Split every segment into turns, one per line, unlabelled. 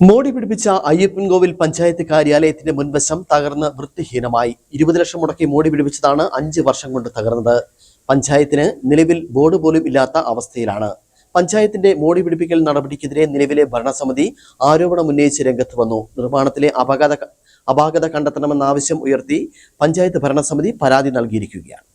മോടി പിടിപ്പിച്ച അയ്യപ്പൻകോവിൽ പഞ്ചായത്ത് കാര്യാലയത്തിന്റെ മുൻവശം തകർന്ന് വൃത്തിഹീനമായി. 20 ലക്ഷം മുടക്കി മോടി പിടിപ്പിച്ചതാണ് 5 വർഷം കൊണ്ട് തകർന്നത്. പഞ്ചായത്തിന് നിലവിൽ ബോർഡ് പോലും ഇല്ലാത്ത അവസ്ഥയിലാണ്. പഞ്ചായത്തിന്റെ മോടി പിടിപ്പിക്കൽ നടപടിക്കെതിരെ നിലവിലെ ഭരണസമിതി ആരോപണം ഉന്നയിച്ച് രംഗത്ത് വന്നു. നിർമ്മാണത്തിലെ അപാകത കണ്ടെത്തണമെന്ന ആവശ്യം ഉയർത്തി പഞ്ചായത്ത് ഭരണസമിതി പരാതി നൽകിയിരിക്കുകയാണ്.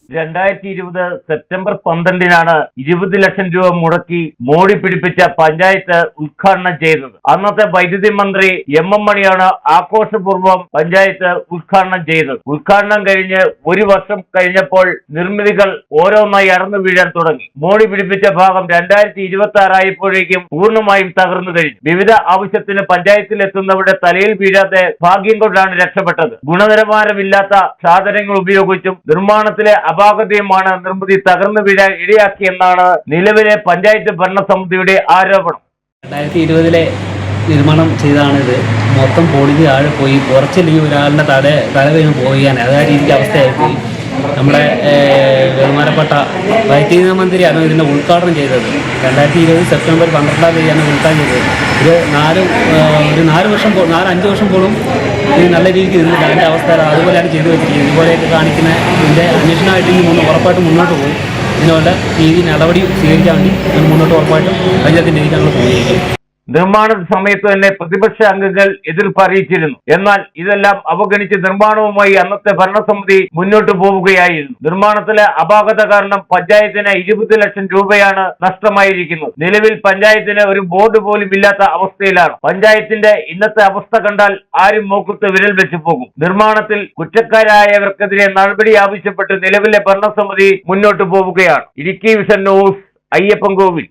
2020 സെപ്റ്റംബർ 12-നാണ് 20 ലക്ഷം രൂപ മുടക്കി മോടി പിടിപ്പിച്ച പഞ്ചായത്ത് ഉദ്ഘാടനം ചെയ്തത്. അന്നത്തെ വൈദ്യുതി മന്ത്രി എം മണിയാണ് ആഘോഷപൂർവ്വം പഞ്ചായത്ത് ഉദ്ഘാടനം ചെയ്തത്. ഉദ്ഘാടനം കഴിഞ്ഞ് 1 വർഷം കഴിഞ്ഞപ്പോൾ നിർമ്മിതികൾ ഓരോന്നായി അടർന്നു വീഴാൻ തുടങ്ങി. മോടി പിടിപ്പിച്ച ഭാഗം 2026 ആയപ്പോഴേക്കും പൂർണ്ണമായും തകർന്നു കഴിഞ്ഞു. വിവിധ ആവശ്യത്തിന് പഞ്ചായത്തിൽ എത്തുന്നവരുടെ തലയിൽ വീഴാതെ ഭാഗ്യം കൊണ്ടാണ് രക്ഷപ്പെട്ടത്. ഗുണനിലവാരമില്ലാത്ത സാധനങ്ങൾ ഉപയോഗിച്ചും നിർമ്മാണത്തിലെ അപാകതയുമാണ് നിർമ്മിതി തകർന്നു വീഴാൻ ഇടയാക്കിയെന്നാണ് നിലവിലെ പഞ്ചായത്ത് ഭരണസമിതിയുടെ ആരോപണം.
2020 നിർമ്മാണം ചെയ്താണിത്. മൊത്തം പൊളിഞ്ഞ് താഴെ പോയി. കുറച്ചില്ലെങ്കിൽ ഒരാളുടെ തല കഴിഞ്ഞ് പോകാൻ അതാ രീതിക്ക് അവസ്ഥയായിപ്പോയി. നമ്മുടെ ബഹുമാനപ്പെട്ട വൈദ്യുതി മന്ത്രിയാണ് ഇതിൻ്റെ ഉദ്ഘാടനം ചെയ്തത്. 2020 സെപ്റ്റംബർ 12-ാം തീയതിയാണ് ഉദ്ഘാടനം ചെയ്തത്. ഒരു 4-5 വർഷം പോലും ഇത് നല്ല രീതിക്ക് നിന്നില്ല. അതിൻ്റെ അവസ്ഥ അതുപോലെയാണ് ചെയ്തു വെച്ചിരിക്കുന്നത്. ഇതുപോലെയൊക്കെ കാണിക്കുന്ന ഇതിൻ്റെ അന്വേഷണമായിട്ട് ഉറപ്പായിട്ടും മുന്നോട്ട് പോകും. ഇതിനുള്ള രീതി നടപടി സ്വീകരിക്കാൻ വേണ്ടി മുന്നോട്ട് ഉറപ്പായിട്ടും പഞ്ചായത്തിൻ്റെ രീതിക്ക് ഞങ്ങൾ പോയിരിക്കും.
നിർമ്മാണ സമയത്ത് തന്നെ പ്രതിപക്ഷ അംഗങ്ങൾ എതിർപ്പ് അറിയിച്ചിരുന്നു. എന്നാൽ ഇതെല്ലാം അവഗണിച്ച് നിർമ്മാണവുമായി അന്നത്തെ ഭരണസമിതി മുന്നോട്ട് പോവുകയായിരുന്നു. നിർമ്മാണത്തിലെ അപാകത കാരണം പഞ്ചായത്തിന് 20 ലക്ഷം രൂപയാണ് നഷ്ടമായിരിക്കുന്നത്. നിലവിൽ പഞ്ചായത്തിന് ഒരു ബോർഡ് പോലും ഇല്ലാത്ത അവസ്ഥയിലാണ്. പഞ്ചായത്തിന്റെ ഇന്നത്തെ അവസ്ഥ കണ്ടാൽ ആരും മൂക്കുത്ത് വിരൽ വെച്ച് പോകും. നിർമ്മാണത്തിൽ കുറ്റക്കാരായവർക്കെതിരെ നടപടി ആവശ്യപ്പെട്ട് നിലവിലെ ഭരണസമിതി മുന്നോട്ട് പോവുകയാണ്. Idukki vision news, Ayyappancoil.